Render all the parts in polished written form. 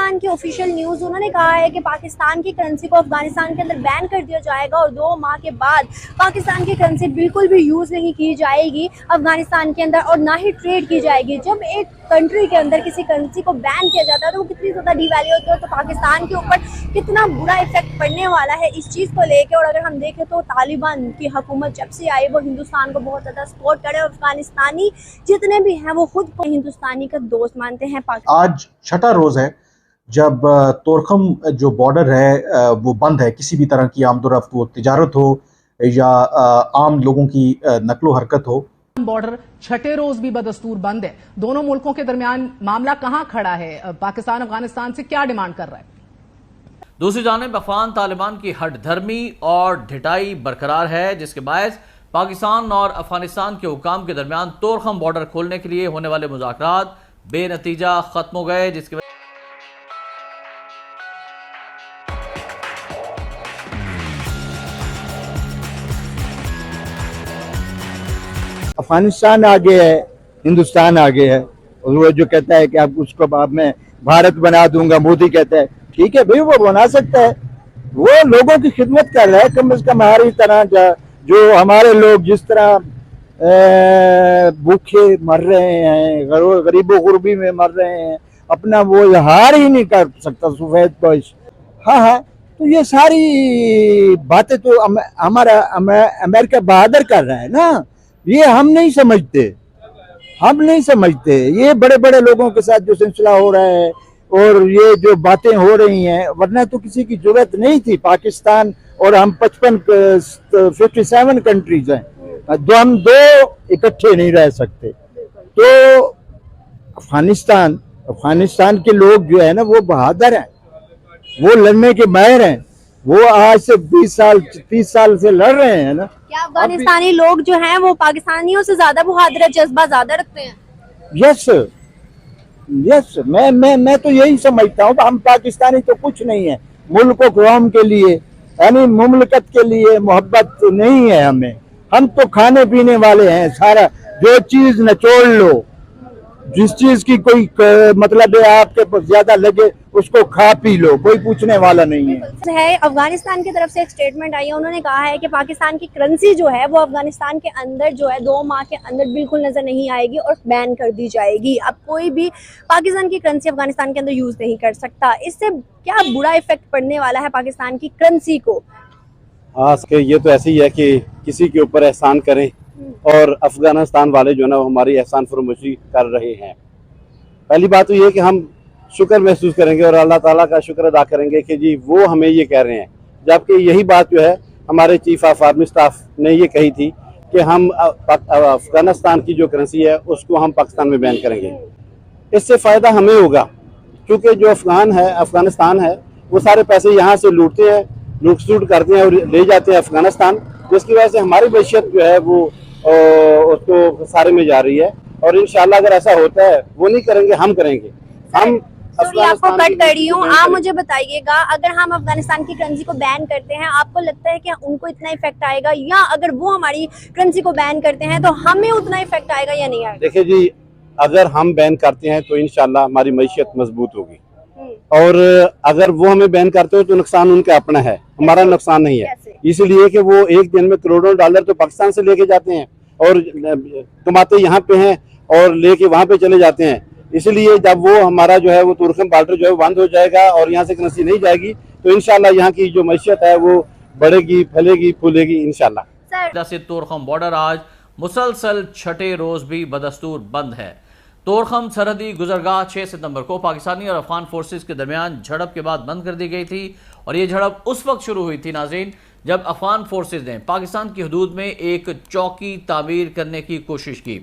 पाकिस्तान की official news उन्होंने कहा है कि पाकिस्तान की करेंसी को अफगानिस्तान के अंदर बैन कर दिया जाएगा और 2 माह के बाद पाकिस्तान की करेंसी बिल्कुल भी यूज़ नहीं की जाएगी अफगानिस्तान के अंदर और ना ही ट्रेड की जाएगी। जब एक कंट्री के अंदर किसी करेंसी को बैन किया जाता है तो वो कितनी ज़्यादा डिवैल्यू होती है, तो पाकिस्तान के ऊपर कितना बुरा इफेक्ट पड़ने वाला है इस चीज़ को लेके। और अगर हम देखें तो तालिबान की हुकूमत जब से आई वो हिंदुस्तान को बहुत ज़्यादा सपोर्ट करे और अफगानिस्तानी जितने भी हैं वो खुद को हिंदुस्तानी का दोस्त मानते हैं। आज छठा रोज़ है जब तोरखम जो बॉर्डर है वो बंद है। किसी भी तरह की आमदोरफ्त हो, तिजारत हो या आम लोगों की नकलो हरकत हो। बॉर्डर छठे रोज भी बदस्तूर बंद है। दोनों मुल्कों के दरमियान मामला कहां खड़ा है? पाकिस्तान अफगानिस्तान से क्या डिमांड कर रहा है? दूसरी जानिब अफगान तालिबान की हठधर्मी और ढिठाई बरकरार है, जिसके बायस पाकिस्तान और अफगानिस्तान के हुकाम के दरमियान तोरखम बॉर्डर खोलने के लिए होने वाले मुज़ाकरात बेनतीजा खत्म हो गए, जिसके अफगानिस्तान आगे है, हिंदुस्तान आगे है। और वो जो कहता है कि अब उसको बाद में भारत बना दूंगा, मोदी कहता है ठीक है भाई वो बना सकता है, वो लोगों की खिदमत कर रहा है। कम से कम हमारी तरह जो हमारे लोग जिस तरह भूखे मर रहे हैं, गरीबो गुरबी में मर रहे हैं, अपना वो इजहार ही नहीं कर सकता सफेद पोश। हाँ, तो ये सारी बातें तो हमारा अमेरिका बहादुर कर रहा है ना, ये हम नहीं समझते। ये बड़े बड़े लोगों के साथ जो सिलसिला हो रहा है और ये जो बातें हो रही हैं, वरना तो किसी की जरूरत नहीं थी। पाकिस्तान और हम 57 कंट्रीज हैं, तो हम दो इकट्ठे नहीं रह सकते। तो अफगानिस्तान के लोग जो है ना वो बहादुर हैं, वो लड़ने के माहिर हैं। वो आज से 30 साल से लड़ रहे हैं ना। क्या अफगानिस्तानी लोग जो हैं वो पाकिस्तानियों से ज्यादा बहादुर जज्बा ज्यादा रखते हैं? यस, मैं तो यही समझता हूँ। हम पाकिस्तानी तो कुछ नहीं है, मुल्क कौम के लिए यानी मुमलकत के लिए मोहब्बत नहीं है हमें। हम तो खाने पीने वाले हैं, सारा जो चीज निचोड़ लो, जिस चीज की कोई मतलब है आपके ज्यादा लगे उसको खा पी लो, कोई पूछने वाला नहीं है। अफगानिस्तान की तरफ से एक स्टेटमेंट आई है, उन्होंने कहा है कि पाकिस्तान की करेंसी जो है वो अफगानिस्तान के अंदर जो है 2 माह के अंदर बिल्कुल नजर नहीं आएगी और बैन कर दी जाएगी। अब कोई भी पाकिस्तान की करेंसी अफगानिस्तान के अंदर यूज नहीं कर सकता। इससे क्या बुरा इफेक्ट पड़ने वाला है पाकिस्तान की करेंसी को? हाँ, ये तो ऐसे ही है कि किसी के ऊपर एहसान करें और अफगानिस्तान वाले जो ना हमारी एहसान फरोमोशी कर रहे हैं। पहली बात तो ये कि हम शुक्र महसूस करेंगे और अल्लाह ताला का शुक्र अदा करेंगे कि जी वो हमें ये कह रहे हैं, जबकि यही बात जो है हमारे चीफ ऑफ आर्मी स्टाफ ने ये कही थी कि हम अफगानिस्तान की जो करेंसी है उसको हम पाकिस्तान में बैन करेंगे। इससे फ़ायदा हमें होगा, क्योंकि जो अफगानिस्तान है वो सारे पैसे यहाँ से लूटते हैं, लूट सूट करते हैं और ले जाते हैं अफगानिस्तान, जिसकी वजह से हमारी मैशियत जो है वो उसको सारे में जा रही है। और इंशाल्लाह अगर ऐसा होता है, वो नहीं करेंगे, हम करेंगे। हम आपको कट कर रही हूँ, आप मुझे बताइएगा, अगर हम अफगानिस्तान की करेंसी को बैन करते हैं, आपको लगता है कि उनको इतना इफेक्ट आएगा, या अगर वो हमारी करेंसी को बैन करते हैं तो हमें उतना इफेक्ट आएगा या नहीं आएगा? देखिए जी, अगर हम बैन करते हैं तो इंशाल्लाह हमारी मैशियत मजबूत होगी, और अगर वो हमें बैन करते हो तो नुकसान उनका अपना है, हमारा नुकसान नहीं है। इसलिए कि वो एक दिन में करोड़ों डॉलर तो पाकिस्तान से लेके जाते हैं और कमाते यहाँ पे हैं और लेके वहाँ पे चले जाते हैं। इसलिए जब वो हमारा जो है वो तोरखम बॉर्डर जो है बंद हो जाएगा और यहाँ से करेंसी नहीं जाएगी तो इंशाल्लाह यहाँ की जो मैशियत है वो बढ़ेगी, फैलेगी, फूलेगी इंशाल्लाह। से तोरखम बॉर्डर आज मुसलसल छठे रोज भी बदस्तूर बंद है। तोरखम सरहदी गुजरगाह 6 सितंबर को पाकिस्तानी और अफगान फोर्सेस के दरमियान झड़प के बाद बंद कर दी गई थी, और ये झड़प उस वक्त शुरू हुई थी नाज़रीन जब अफगान फोर्सेस ने पाकिस्तान की हदूद में एक चौकी तामीर करने की कोशिश की।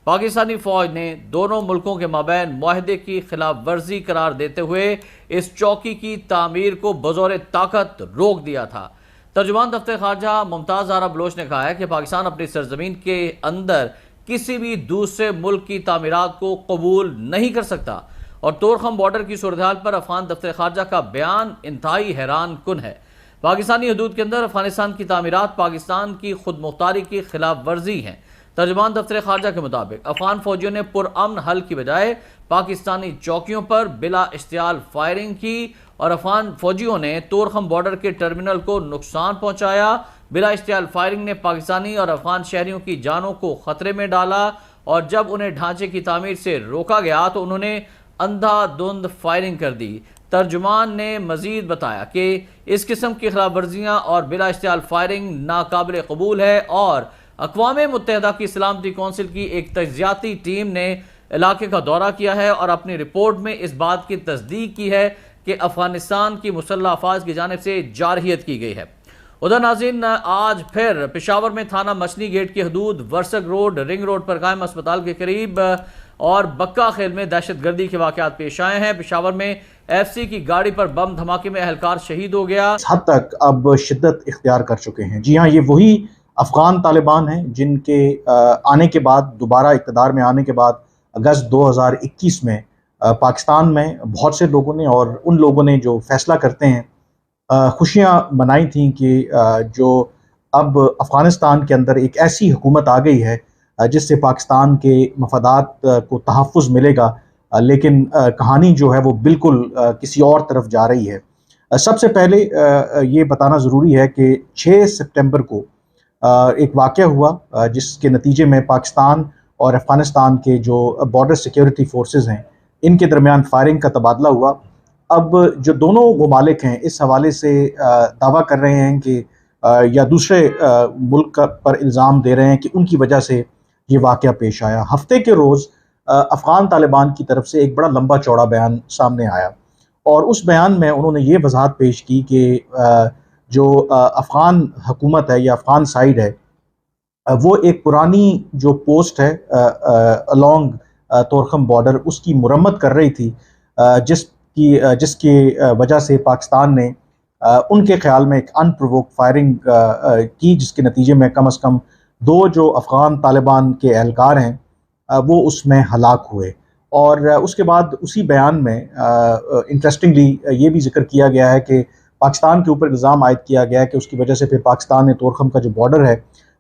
पाकिस्तानी फौज ने दोनों मुल्कों के माबैन मुआहदे की खिलाफ वर्जी करार देते हुए इस चौकी की तामीर को बज़ौर ताकत रोक दिया था। तर्जुमान दफ्तर खारजा मुमताज़ ज़ाहरा बलोच ने कहा है कि पाकिस्तान अपनी सरजमीन के अंदर किसी भी दूसरे मुल्क की तामीरात को कबूल नहीं कर सकता, और तोरखम बॉर्डर की सूरत-ए-हाल पर अफगान दफ्तर खारजा का बयान इंतहाई हैरान कुन है। पाकिस्तानी हदूद के अंदर अफगानिस्तान की तामीरात पाकिस्तान की खुद मुख्तारी की खिलाफ वर्जी हैं। ترجمان دفتر خارجہ کے مطابق افغان فوجیوں نے پرامن حل کی بجائے پاکستانی چوکیوں پر بلا اشتعال فائرنگ کی اور افغان فوجیوں نے تورخم بارڈر کے ٹرمینل کو نقصان پہنچایا۔ بلا اشتعال فائرنگ نے پاکستانی اور افغان شہریوں کی جانوں کو خطرے میں ڈالا اور جب انہیں ڈھانچے کی تعمیر سے روکا گیا تو انہوں نے اندھا دھند فائرنگ کر دی۔ ترجمان نے مزید بتایا کہ اس قسم کی خلاف ورزیاں اور بلا اشتعال فائرنگ ناقابل قبول ہے اور اقوام متحدہ کی سلامتی کونسل کی ایک تجزیاتی ٹیم نے علاقے کا دورہ کیا ہے اور اپنی رپورٹ میں اس بات کی تصدیق کی ہے کہ افغانستان کی مسلح افواج کی جانب سے جارحیت کی گئی ہے۔ ادھر ناظرین، آج پھر پشاور میں تھانہ مچھلی گیٹ کی حدود ورسک روڈ رنگ روڈ پر قائم اسپتال کے قریب اور بکا خیل میں دہشت گردی کے واقعات پیش آئے ہیں۔ پشاور میں ایف سی کی گاڑی پر بم دھماکے میں اہلکار شہید ہو گیا۔ اس حد تک اب شدت اختیار کر چکے ہیں۔ جی ہاں، یہ وہی افغان طالبان ہیں جن کے آنے کے بعد، دوبارہ اقتدار میں آنے کے بعد اگست 2021 میں پاکستان میں بہت سے لوگوں نے اور ان لوگوں نے جو فیصلہ کرتے ہیں خوشیاں منائی تھیں کہ جو اب افغانستان کے اندر ایک ایسی حکومت آ گئی ہے جس سے پاکستان کے مفادات کو تحفظ ملے گا، لیکن کہانی جو ہے وہ بالکل کسی اور طرف جا رہی ہے۔ سب سے پہلے یہ بتانا ضروری ہے کہ 6 سپٹمبر کو ایک واقعہ ہوا جس کے نتیجے میں پاکستان اور افغانستان کے جو بارڈر سیکیورٹی فورسز ہیں ان کے درمیان فائرنگ کا تبادلہ ہوا۔ اب جو دونوں ممالک ہیں اس حوالے سے دعویٰ کر رہے ہیں کہ یا دوسرے ملک پر الزام دے رہے ہیں کہ ان کی وجہ سے یہ واقعہ پیش آیا۔ ہفتے کے روز افغان طالبان کی طرف سے ایک بڑا لمبا چوڑا بیان سامنے آیا اور اس بیان میں انہوں نے یہ وضاحت پیش کی کہ جو افغان حکومت ہے یا افغان سائیڈ ہے وہ ایک پرانی جو پوسٹ ہے along تورخم بارڈر اس کی مرمت کر رہی تھی، جس کی وجہ سے پاکستان نے ان کے خیال میں ایک انپرووک فائرنگ کی، جس کے نتیجے میں کم از کم 2 جو افغان طالبان کے اہلکار ہیں وہ اس میں ہلاک ہوئے۔ اور اس کے بعد اسی بیان میں انٹرسٹنگلی یہ بھی ذکر کیا گیا ہے کہ پاکستان کے اوپر الزام عائد کیا گیا ہے کہ اس کی وجہ سے پھر پاکستان نے تورخم کا جو بارڈر ہے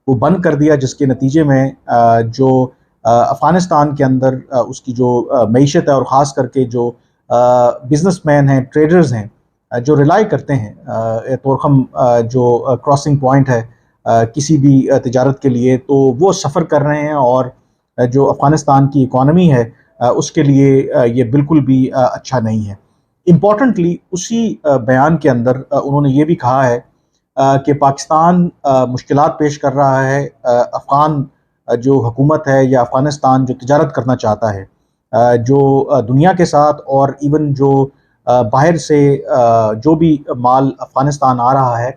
وہ بند کر دیا، جس کے نتیجے میں جو افغانستان کے اندر اس کی جو معیشت ہے اور خاص کر کے جو بزنس مین ہیں، ٹریڈرز ہیں جو ریلائی کرتے ہیں تورخم جو کراسنگ پوائنٹ ہے کسی بھی تجارت کے لیے، تو وہ سفر کر رہے ہیں اور جو افغانستان کی اکانومی ہے اس کے لیے یہ بالکل بھی اچھا نہیں ہے۔ امپورٹنٹلی اسی بیان کے اندر انہوں نے یہ بھی کہا ہے کہ پاکستان مشکلات پیش کر رہا ہے، افغان جو حکومت ہے یا افغانستان جو تجارت کرنا چاہتا ہے جو دنیا کے ساتھ اور ایون جو باہر سے جو بھی مال افغانستان آ رہا ہے۔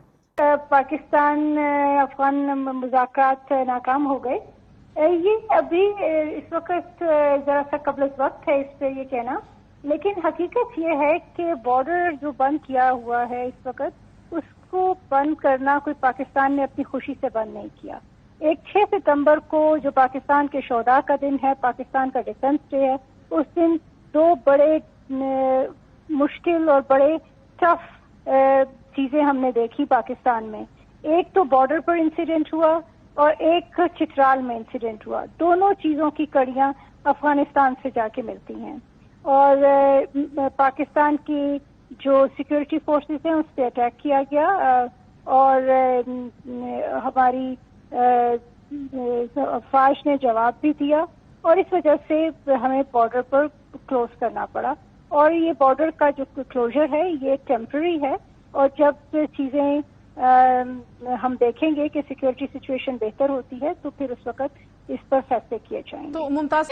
پاکستان افغان مذاکرات ناکام ہو گئے، یہ ابھی اس وقت ذرا سا قبل وقت ہے اس پہ یہ کہنا، لیکن حقیقت یہ ہے کہ بارڈر جو بند کیا ہوا ہے اس وقت، اس کو بند کرنا کوئی پاکستان نے اپنی خوشی سے بند نہیں کیا۔ ایک 6 ستمبر کو جو پاکستان کے شہداء کا دن ہے، پاکستان کا ڈیفنس ڈے ہے، اس دن 2 بڑے مشکل اور بڑے ٹف چیزیں ہم نے دیکھی پاکستان میں۔ ایک تو بارڈر پر انسیڈنٹ ہوا اور ایک چترال میں انسیڈنٹ ہوا۔ دونوں چیزوں کی کڑیاں افغانستان سے جا کے ملتی ہیں اور پاکستان کی جو سیکورٹی فورسز ہیں اس پہ اٹیک کیا گیا اور ہماری فوج نے جواب بھی دیا اور اس وجہ سے ہمیں بارڈر پر کلوز کرنا پڑا۔ اور یہ بارڈر کا جو کلوزر ہے یہ ٹیمپرری ہے اور جب چیزیں ہم دیکھیں گے کہ سیکورٹی سچویشن بہتر ہوتی ہے تو پھر اس وقت اس پر فیصلے کیے جائیں گے۔ تو ممتاز